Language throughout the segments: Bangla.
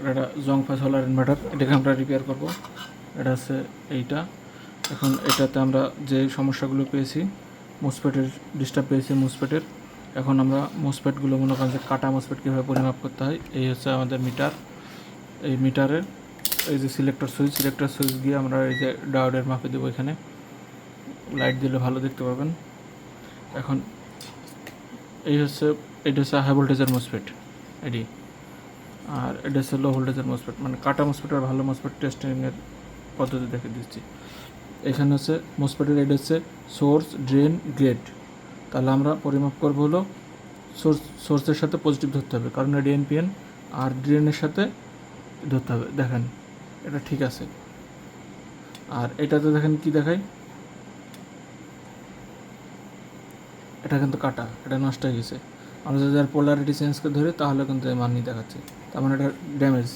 এটা জংফা সোলার ইনভার্টার, এটাকে আমরা রিপেয়ার করব। এটা হচ্ছে এইটা। এখন এটাতে আমরা যে সমস্যাগুলো পেয়েছি, মোসফেটের ডিস্টার্ব পেয়েছি মোসফেটের, এখন আমরা মোসফেটগুলো মনে করেন যে কাটা মোসফেট কীভাবে পরিমাপ করতে হয়। এই হচ্ছে আমাদের মিটার। এই মিটারের এই যে সিলেক্টর সুইচ দিয়ে আমরা এই যে ডায়োডের মাপে দেবো। এখানে লাইট দিলে ভালো দেখতে পাবেন। এখন এটা হচ্ছে হাই ভোল্টেজের মোসফেট এটি, আর এটা হচ্ছে লো ভোল্টেজের মোসফেট, মানে কাটা মোসফেট আর ভালো মোসফেট টেস্টিংয়ের পদ্ধতি দেখে দিচ্ছি। এখানে হচ্ছে মোসফেটের এটা হচ্ছে সোর্স, ড্রেন, গেট। তাহলে আমরা পরিমাপ করবো হলো সোর্সের সাথে পজিটিভ ধরতে হবে, কারণ এটা এনপিএন, আর ড্রেনের সাথে ধরতে হবে। দেখেন এটা ঠিক আছে। আর এটাতে দেখেন কি দেখায়, এটা কিন্তু কাটা, এটা নষ্ট হয়ে গেছে। আমরা যদি আর পোলারিটি চেঞ্জ করে ধরি তাহলে কিন্তু মানই দেখাচ্ছে, তার মানে এটা ড্যামেজ।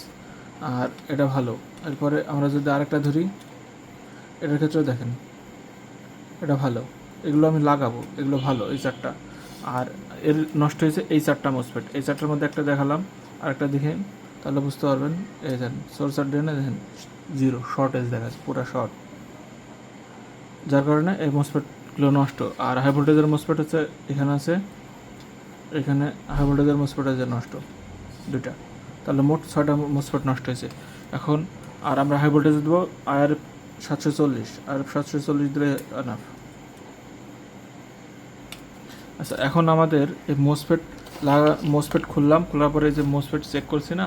আর এটা ভালো। এরপরে আমরা যদি আরেকটা ধরি, এটার ক্ষেত্রেও দেখেন এটা ভালো। এগুলো আমি লাগাবো, এগুলো ভালো এই চারটা। আর এর নষ্ট হয়েছে এই চারটা মোসফেট। এই চারটার মধ্যে একটা দেখালাম, আর একটা দেখেন, তাহলে বুঝতে পারবেন। এই দেখেন সোর্স আর ড্রেনে দেখেন জিরো, শর্টেজ দেখাচ্ছে, পুরো শর্ট, যার কারণে এই মোসফেটগুলো নষ্ট। আর হাই ভোল্টেজের মোসফেট হচ্ছে এখানে আছে, এখানে হাই ভোল্টেজের মোসফেট আছে নষ্ট দুইটা, তাহলে মোট 6টা মোসফেট নষ্ট হয়েছে। এখন আর আমরা হাই ভোল্টেজ দেবো আর 740, আর 740 দিলে এনাফ। আচ্ছা, এখন আমাদের এই মোসফেট খুললাম, খোলার পরে যে মোসফেট চেক করছি না,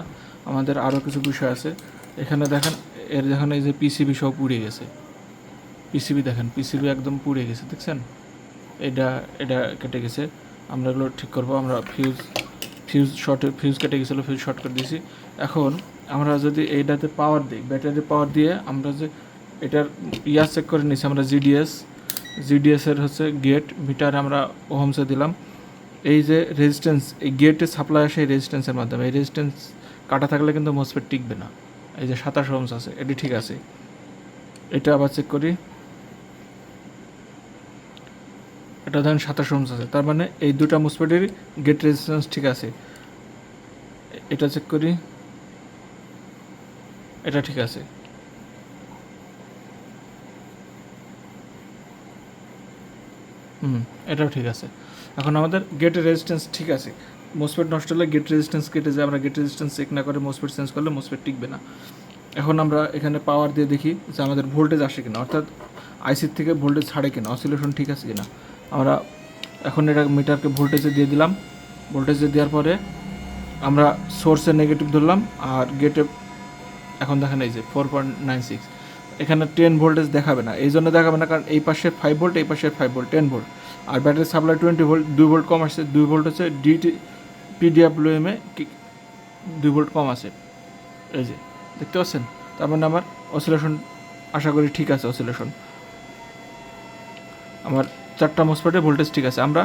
আমাদের আরও কিছু বিষয় আছে। এখানে দেখেন এর যেখানে এই যে পিসিবি সব পুড়ে গেছে, পিসিবি দেখেন, পিসিবি একদম পুড়ে গেছে, দেখছেন? এটা কেটে গেছে। আমরা এগুলো ঠিক করবো। আমরা ফিউজ কেটে গেছিলো, ফিউজ শর্ট করে দিয়েছি। এখন আমরা যদি এইটাতে পাওয়ার দিই, ব্যাটারি পাওয়ার দিয়ে আমরা যে এটার চেক করে নিয়েছি আমরা, জিডিএসের হচ্ছে গেট মিটার আমরা ওহমসে দিলাম। এই যে রেজিস্ট্যান্স, এই গেটের সাপ্লাই আসে এই রেজিস্ট্যান্সের মাধ্যমে। এই রেজিস্ট্যান্স কাটা থাকলে কিন্তু মোসফেট টিকবে না। এই যে 27 ওহমস আছে, এটি ঠিক আছে। এটা আবার চেক করি, এটা ধরেন 27 ওহমস আছে, তার মানে এই দুটা মোসফেটের গেট রেজিস্ট্যান্স ঠিক আছে। এটা চেক করি, এটা ঠিক আছে। এটাও ঠিক আছে। এখন আমাদের গেটের রেজিস্ট্যান্স ঠিক আছে। মোসফেট নষ্ট হলে গেট রেজিস্ট্যান্স কেটে যায়, আমরা গেট রেজিস্ট্যান্স চেক না করে মোসফেট চেঞ্জ করলে মোসফেট টিকবে না। এখন আমরা এখানে পাওয়ার দিয়ে দেখি যে আমাদের ভোল্টেজ আসে কিনা, অর্থাৎ আইসির থেকে ভোল্টেজ ছাড়ে কিনা, অসিলেশন ঠিক আছে কিনা। আমরা এখন এটা মিটারকে ভোল্টেজে দিয়ে দিলাম। ভোল্টেজে দেওয়ার পরে আমরা সোর্সে নেগেটিভ ধরলাম, আর গেটে এখন দেখেন এই যে 4.96, এখানে 10 ভোল্টেজ দেখাবে না। এই জন্য দেখাবে না কারণ এই পাশের 5 ভোল্ট, এই পাশের 5 ভোল্ট, 10 ভোল্ট। আর ব্যাটারি সাপ্লাই 20 ভোল্ট, 2 ভোল্ট কম আসছে। 2 ভোল্ট হচ্ছে পিডিএফডব্লিউএমে 2 ভোল্ট কম আছে। এই যে দেখতে পাচ্ছেন, তার মানে আমার অসিলেশন আশা করি ঠিক আছে। অসিলেশন আমার 4টা মোসফেটে ভোল্টেজ ঠিক আছে। আমরা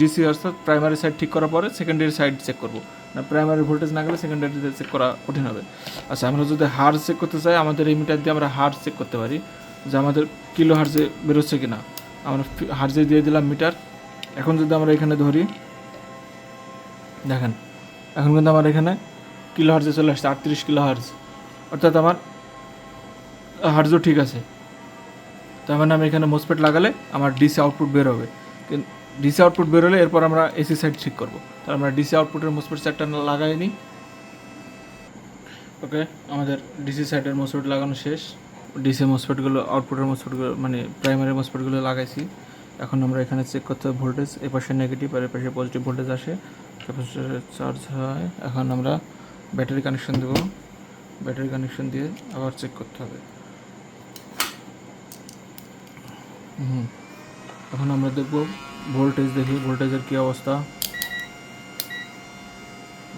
ডিসি অর্থাৎ প্রাইমারি সাইড ঠিক করার পরে সেকেন্ডারি সাইড চেক করবো না, প্রাইমারি ভোল্টেজ না গেলে সেকেন্ডারিতে চেক করা কঠিন হবে। আচ্ছা, আমরা যদি হার্জ চেক করতে চাই, আমাদের এই মিটার দিয়ে আমরা হার্জ চেক করতে পারি যে আমাদের কিলো হার্জে বেরোচ্ছে কিনা। আমরা হার্জে দিয়ে দিলাম মিটার। এখন যদি আমরা এখানে ধরি, দেখেন এখন কিন্তু আমার এখানে কিলো হার্জে চলে আসছে 38 কিলো হার্জ, অর্থাৎ আমার হার্জও ঠিক আছে। তার মানে আমি এখানে মোসফেট লাগালে আমার ডিসি আউটপুট বের হবে। কিন্তু ডিসি আউটপুট বের হলে এরপর আমরা এসি সাইড ঠিক করবো। তার আমরা ডিসি আউটপুটের মোসফেট সাইডটা লাগাই নিই। ওকে, আমাদের ডিসি সাইডের মোসফেট লাগানো শেষ। ডিসি মোসফেটগুলো, আউটপুটের মোসফেটগুলো মানে প্রাইমারি মোসফেটগুলো লাগাইছি। এখন আমরা এখানে চেক করতে হবে ভোল্টেজ, এ পাশে নেগেটিভ আর এ পাশে পজিটিভ ভোল্টেজ আসে, ক্যাপাসিটর চার্জ হয়। এখন আমরা ব্যাটারি কানেকশন দেবো, ব্যাটারি কানেকশন দিয়ে আবার চেক করতে হবে। এখন আমরা দেখব ভোল্টেজ, দেখি ভোল্টেজের কী অবস্থা।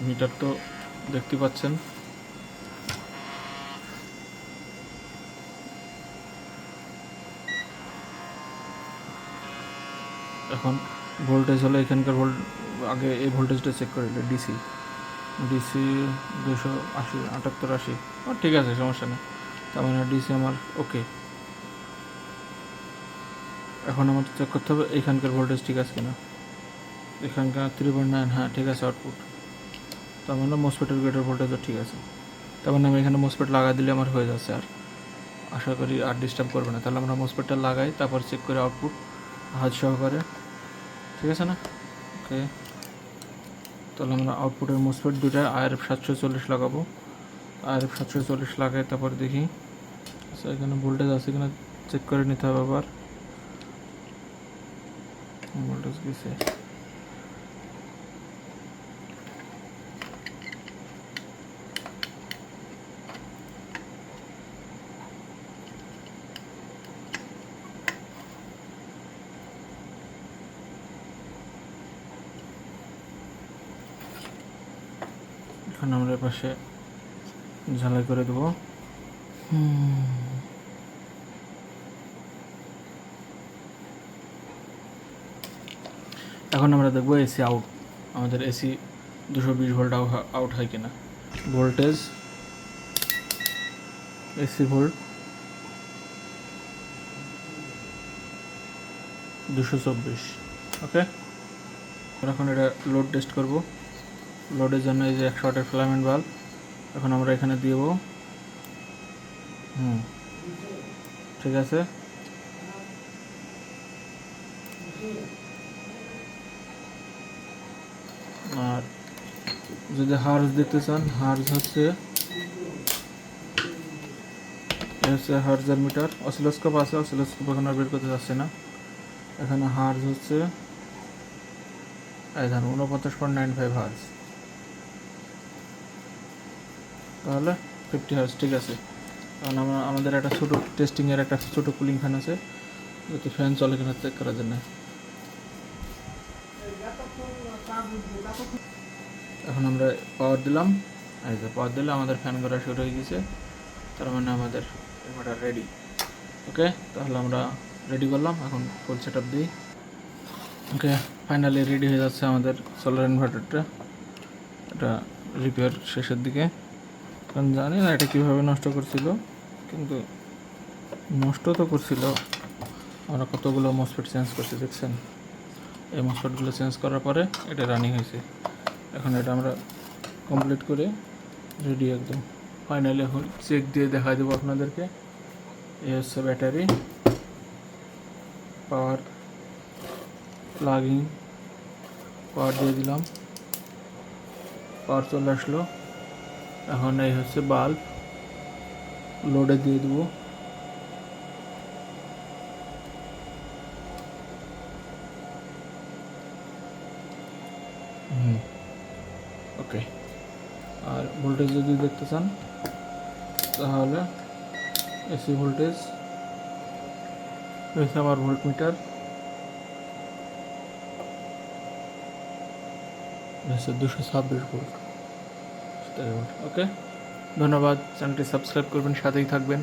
মিটার তো দেখতে পাচ্ছেন, এখন ভোল্টেজ হলে এখানকার আগে এই ভোল্টেজটা চেক করে ডিসি 280, 78, 80 ঠিক আছে, সমস্যা নেই। তার মানে ডিসি আমার ওকে। এখন আমার চেক করতে হবে এখানকার ভোল্টেজ ঠিক আছে কিনা। এখানকার 3.9, হ্যাঁ ঠিক আছে আউটপুট। তার মানে মসফেটের গেটের ভোল্টেজও ঠিক আছে। তার মানে আমি এখানে মসফেট লাগা দিলে আমার হয়ে যাচ্ছে, আর আশা করি আর ডিস্টার্ব করবে না। তাহলে আমরা মসফেটটা লাগাই, তারপর চেক করে আউটপুট হাত সহকারে, ঠিক আছে না? ওকে, তাহলে আমরা আউটপুটের মসফেট দুটায় IRF 740 লাগাবো। IRF 740 লাগাই, তারপর দেখি আচ্ছা এখানে ভোল্টেজ আছে কিনা চেক করে নিতে হবে। আবার ভোল্টেজ গেছে, এখন আমরা পাশে ঝালাই করে দেবো। এখন আমরা দেখবো এসি আউট, আমাদের এসি 220 ভোল্ট আউট হয় কিনা। Voltage AC volt 224। ওকে, এখন এটা লোড টেস্ট করব। লোডের জন্য এই যে 100 ওয়াটের ফিলামেন্ট বাল্ব এখন আমরা এখানে দিব। ঠিক আছে, আর যদি হার্জ দেখতে চান, হার্জ হচ্ছে হার্জার মিটার। অসিলোস্কোপ আছে, অসিলোস্কোপ এখন আর বের করতে যাচ্ছে না। এখানে হার্জ হচ্ছে এই ধরুন 49.95 হার্জ, তাহলে 50 হার্জ ঠিক আছে। কারণ আমাদের একটা ছোটো টেস্টিংয়ের একটা ছোটো কুলিং ফ্যান আছে, যাতে ফ্যান চলে কিনা চেক করার জন্য। এখন আমরা পাওয়ার দিলাম, এই যে পাওয়ার দিলে আমাদের ফ্যান করা শুরু হয়ে গেছে, তার মানে আমাদের ইনভার্টার রেডি। ওকে, তাহলে আমরা রেডি করলাম, এখন ফুল সেট আপ দিই। ওকে, ফাইনালি রেডি হয়ে যাচ্ছে আমাদের সোলার ইনভার্টারটা। এটা রিপেয়ার শেষের দিকে, কারণ জানি না এটা কীভাবে নষ্ট করছিল, কিন্তু নষ্ট তো করছিল। আমরা কতগুলো মসফেট চেঞ্জ করছি দেখছেন, এই মসফেটগুলো চেঞ্জ করার পরে এটা রানিং হয়েছে। এখন এটা আমরা কমপ্লিট করে রেডি একদম। ফাইনালি এখন চেক দিয়ে দেখা দেবো আপনাদেরকে। এই হচ্ছে ব্যাটারি, পাওয়ার প্লাগিং, পাওয়ার দিয়ে দিলাম, পাওয়ার চলে আসলো। এখন এই হচ্ছে বাল্ব, লোডে দিয়ে দেবো। ওকে, আর ভোল্টেজ যদি দেখতে চান তাহলে এসি ভোল্টেজ হয়েছে আমার ভোল্ট মিটার, হচ্ছে 226 ভোল্ট। ওকে, ধন্যবাদ। চ্যানেলটি সাবস্ক্রাইব করবেন, সাথেই থাকবেন।